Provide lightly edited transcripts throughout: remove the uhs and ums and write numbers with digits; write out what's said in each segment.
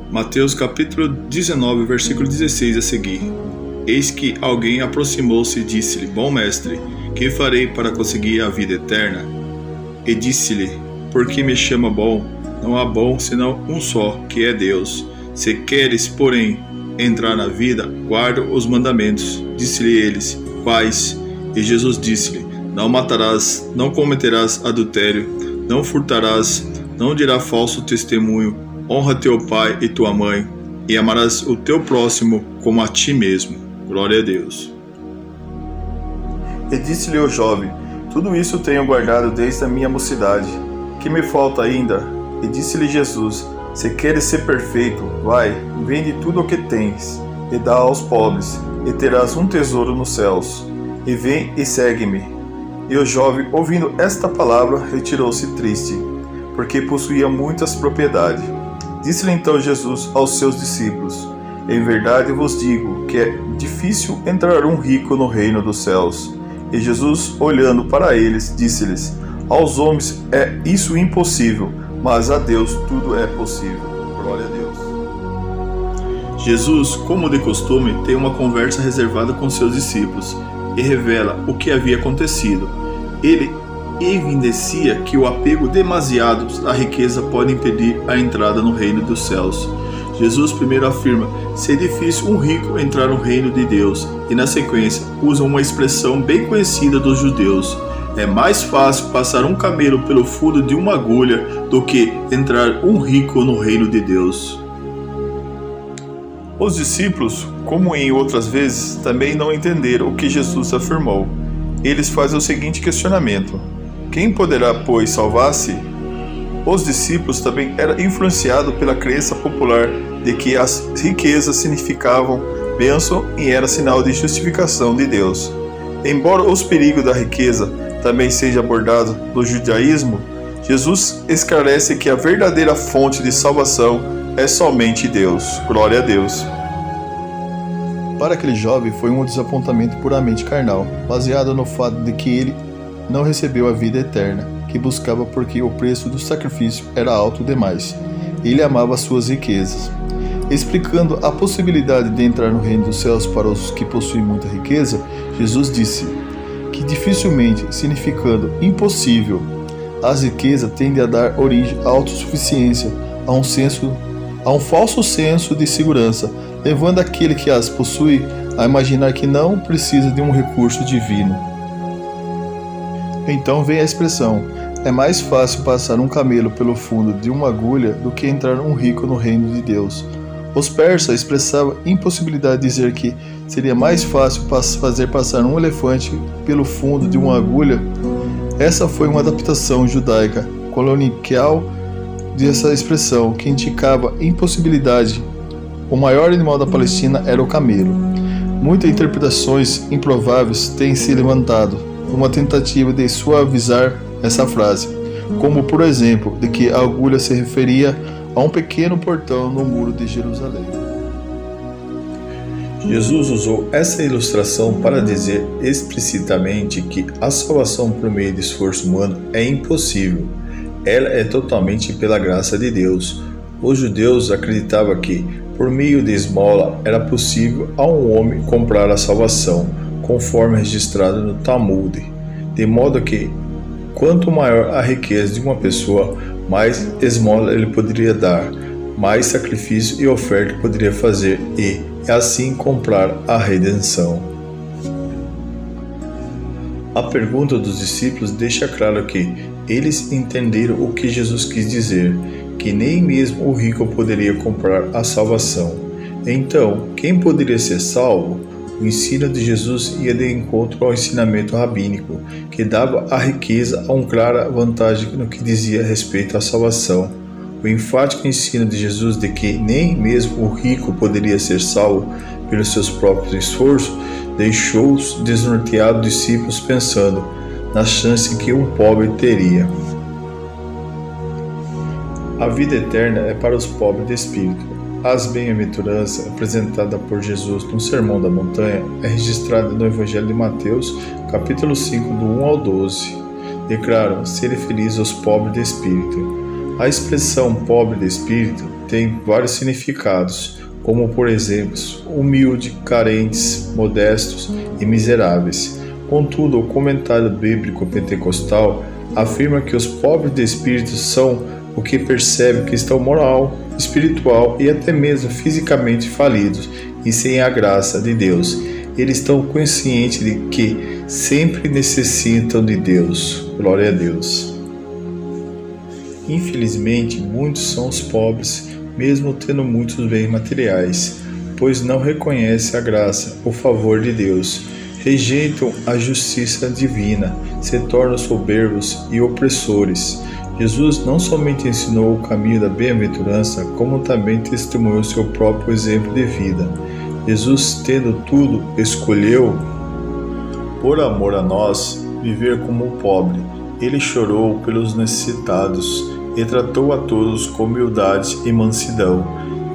Mateus capítulo 19, versículo 16 a seguir. Eis que alguém aproximou-se e disse-lhe: Bom mestre, que farei para conseguir a vida eterna? E disse-lhe: Por que me chama bom? Não há bom senão um só, que é Deus. Se queres, porém, entrar na vida, guarda os mandamentos. Disse-lhe eles: Quais? E Jesus disse-lhe: Não matarás, não cometerás adultério, não furtarás, não dirás falso testemunho, honra teu pai e tua mãe, e amarás o teu próximo como a ti mesmo. Glória a Deus. E disse-lhe o jovem: Tudo isso tenho guardado desde a minha mocidade. Que me falta ainda? E disse-lhe Jesus: Se queres ser perfeito, vai, vende tudo o que tens, e dá aos pobres, e terás um tesouro nos céus. E vem e segue-me. E o jovem, ouvindo esta palavra, retirou-se triste, porque possuía muitas propriedades. Disse-lhe então Jesus aos seus discípulos: Em verdade vos digo que é difícil entrar um rico no reino dos céus. E Jesus, olhando para eles, disse-lhes: Aos homens é isso impossível, mas a Deus tudo é possível. Glória a Deus. Jesus, como de costume, tem uma conversa reservada com seus discípulos e revela o que havia acontecido. Ele evidencia que o apego demasiado à riqueza pode impedir a entrada no reino dos céus. Jesus primeiro afirma ser difícil um rico entrar no reino de Deus e, na sequência, usa uma expressão bem conhecida dos judeus: é mais fácil passar um camelo pelo fundo de uma agulha do que entrar um rico no reino de Deus. Os discípulos, como em outras vezes, também não entenderam o que Jesus afirmou. Eles fazem o seguinte questionamento: quem poderá, pois, salvar-se? Os discípulos também eram influenciados pela crença popular de que as riquezas significavam bênção e era sinal de justificação de Deus. Embora os perigos da riqueza também seja abordado no judaísmo, Jesus esclarece que a verdadeira fonte de salvação é somente Deus. Glória a Deus. Para aquele jovem foi um desapontamento puramente carnal, baseado no fato de que ele não recebeu a vida eterna, que buscava porque o preço do sacrifício era alto demais. Ele amava suas riquezas. Explicando a possibilidade de entrar no reino dos céus para os que possuem muita riqueza, Jesus disse que dificilmente, significando impossível, as riquezas tendem a dar origem à autossuficiência, a um falso senso de segurança, levando aquele que as possui a imaginar que não precisa de um recurso divino. Então vem a expressão: é mais fácil passar um camelo pelo fundo de uma agulha do que entrar um rico no reino de Deus. Os persas expressavam a impossibilidade de dizer que seria mais fácil fazer passar um elefante pelo fundo de uma agulha. Essa foi uma adaptação judaica colonial dessa expressão, que indicava impossibilidade. O maior animal da Palestina era o camelo. Muitas interpretações improváveis têm se levantado uma tentativa de suavizar essa frase, como por exemplo de que a agulha se referia a um pequeno portão no muro de Jerusalém. Jesus usou essa ilustração para dizer explicitamente que a salvação por meio de esforço humano é impossível. Ela é totalmente pela graça de Deus. Os judeus acreditavam que, por meio de esmola, era possível a um homem comprar a salvação, conforme registrado no Talmud, de modo que, quanto maior a riqueza de uma pessoa, mais esmola ele poderia dar, mais sacrifício e oferta poderia fazer e, assim, comprar a redenção. A pergunta dos discípulos deixa claro que eles entenderam o que Jesus quis dizer, que nem mesmo o rico poderia comprar a salvação. Então, quem poderia ser salvo? O ensino de Jesus ia de encontro ao ensinamento rabínico, que dava à riqueza uma clara vantagem no que dizia respeito à salvação. O enfático ensino de Jesus de que nem mesmo o rico poderia ser salvo pelos seus próprios esforços deixou os desnorteados discípulos pensando na chance que um pobre teria. A vida eterna é para os pobres de espírito. As bem-aventuranças apresentadas por Jesus no Sermão da Montanha é registrada no Evangelho de Mateus, capítulo 5, do 1 ao 12. Declaram serem felizes os pobres de espírito. A expressão pobre de espírito tem vários significados, como por exemplo, humilde, carentes, modestos e miseráveis. Contudo, o comentário bíblico pentecostal afirma que os pobres de espírito são o que percebem que estão moral, espiritual e até mesmo fisicamente falidos e sem a graça de Deus. Eles estão conscientes de que sempre necessitam de Deus. Glória a Deus. Infelizmente, muitos são os pobres, mesmo tendo muitos bens materiais, pois não reconhecem a graça, o favor de Deus, rejeitam a justiça divina, se tornam soberbos e opressores. Jesus não somente ensinou o caminho da bem-aventurança, como também testemunhou seu próprio exemplo de vida. Jesus, tendo tudo, escolheu, por amor a nós, viver como um pobre. Ele chorou pelos necessitados e tratou a todos com humildade e mansidão.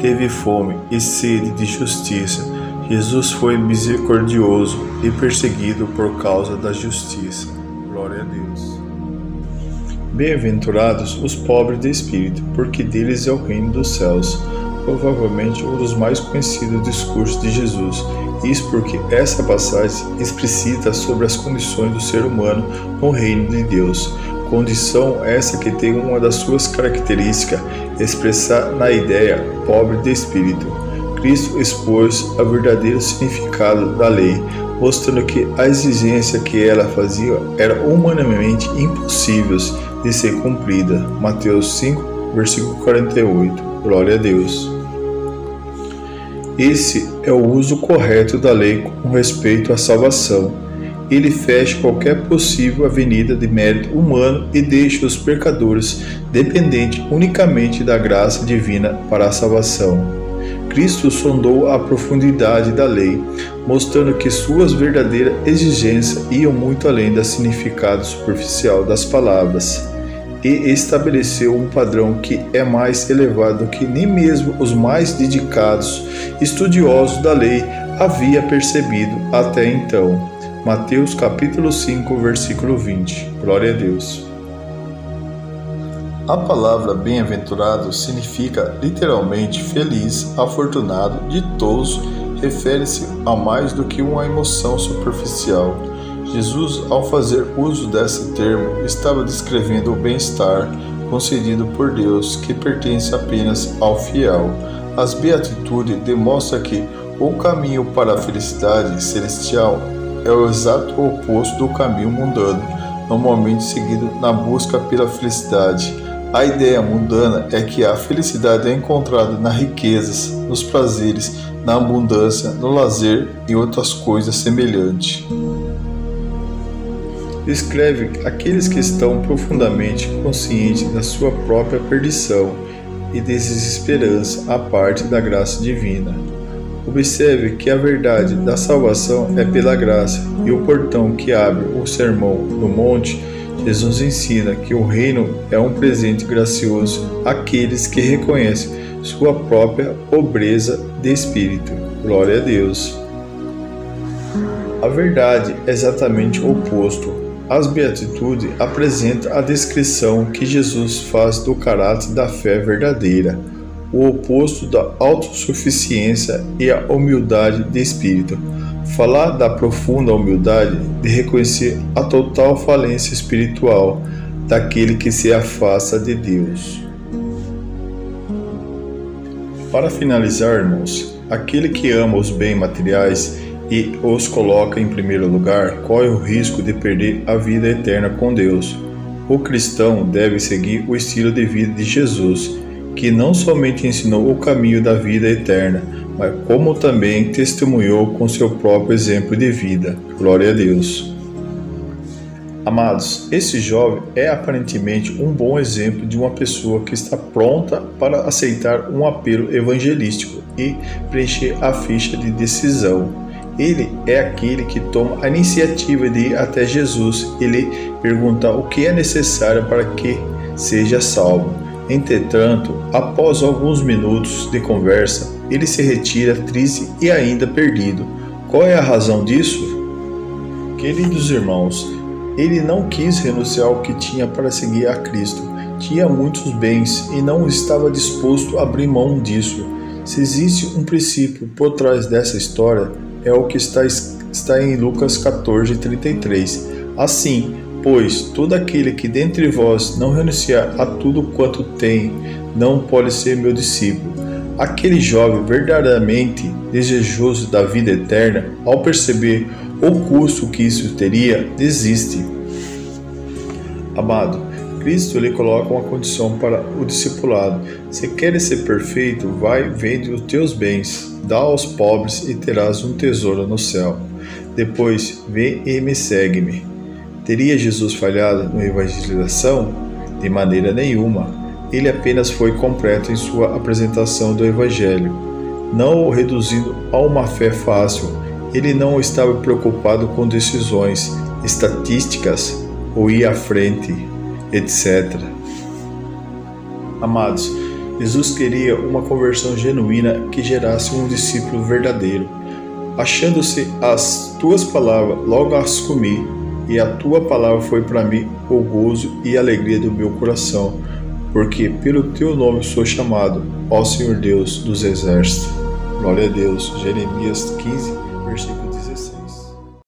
Teve fome e sede de justiça. Jesus foi misericordioso e perseguido por causa da justiça. Glória a Deus. Bem-aventurados os pobres de espírito, porque deles é o reino dos céus. Provavelmente um dos mais conhecidos discursos de Jesus. Isso porque essa passagem explicita sobre as condições do ser humano no reino de Deus. Condição essa que tem uma das suas características expressar na ideia pobre de espírito. Cristo expôs o verdadeiro significado da lei, mostrando que a exigência que ela fazia era humanamente impossível de ser cumprida. Mateus 5, versículo 48. Glória a Deus. Esse é o uso correto da lei com respeito à salvação. Ele fecha qualquer possível avenida de mérito humano e deixa os pecadores dependentes unicamente da graça divina para a salvação. Cristo sondou a profundidade da lei, mostrando que suas verdadeiras exigências iam muito além do significado superficial das palavras, e estabeleceu um padrão que é mais elevado do que nem mesmo os mais dedicados estudiosos da lei havia percebido até então. Mateus capítulo 5, versículo 20. Glória a Deus. A palavra bem-aventurado significa literalmente feliz, afortunado, ditoso, refere-se a mais do que uma emoção superficial. Jesus, ao fazer uso desse termo, estava descrevendo o bem-estar concedido por Deus, que pertence apenas ao fiel. As beatitudes demonstram que o caminho para a felicidade celestial é o exato oposto do caminho mundano, normalmente seguido na busca pela felicidade. A ideia mundana é que a felicidade é encontrada nas riquezas, nos prazeres, na abundância, no lazer e outras coisas semelhantes. Descreve aqueles que estão profundamente conscientes da sua própria perdição e desesperança à parte da graça divina. Observe que a verdade da salvação é pela graça, e o portão que abre o sermão no monte, Jesus ensina que o reino é um presente gracioso àqueles que reconhecem sua própria pobreza de espírito. Glória a Deus. A verdade é exatamente o oposto. As beatitudes apresentam a descrição que Jesus faz do caráter da fé verdadeira, o oposto da autossuficiência e a humildade de espírito. Falar da profunda humildade de reconhecer a total falência espiritual daquele que se afasta de Deus. Para finalizar, irmãos, aquele que ama os bens materiais e os coloca em primeiro lugar, corre o risco de perder a vida eterna com Deus. O cristão deve seguir o estilo de vida de Jesus, que não somente ensinou o caminho da vida eterna, mas como também testemunhou com seu próprio exemplo de vida. Glória a Deus. Amados, esse jovem é aparentemente um bom exemplo de uma pessoa que está pronta para aceitar um apelo evangelístico e preencher a ficha de decisão. Ele é aquele que toma a iniciativa de ir até Jesus e lhe perguntar o que é necessário para que seja salvo. Entretanto, após alguns minutos de conversa, ele se retira triste e ainda perdido. Qual é a razão disso? Queridos irmãos, ele não quis renunciar ao que tinha para seguir a Cristo. tinha muitos bens e não estava disposto a abrir mão disso. Se existe um princípio por trás dessa história, é o que está em Lucas 14:33. Assim, pois, todo aquele que dentre vós não renunciar a tudo quanto tem, não pode ser meu discípulo. Aquele jovem verdadeiramente desejoso da vida eterna, ao perceber o custo que isso teria, desiste. Amado, Cristo lhe coloca uma condição para o discipulado. Se queres ser perfeito, vai, vende os teus bens, dá aos pobres e terás um tesouro no céu. Depois, vem e me segue-me. Teria Jesus falhado na evangelização? De maneira nenhuma. Ele apenas foi completo em sua apresentação do Evangelho, não o reduzindo a uma fé fácil. Ele não estava preocupado com decisões, estatísticas ou ir à frente, etc. Amados, Jesus queria uma conversão genuína que gerasse um discípulo verdadeiro. Achando-se as tuas palavras, logo as comi, e a tua palavra foi para mim o gozo e a alegria do meu coração, porque pelo teu nome sou chamado, ó Senhor Deus dos exércitos. Glória a Deus. Jeremias 15, versículo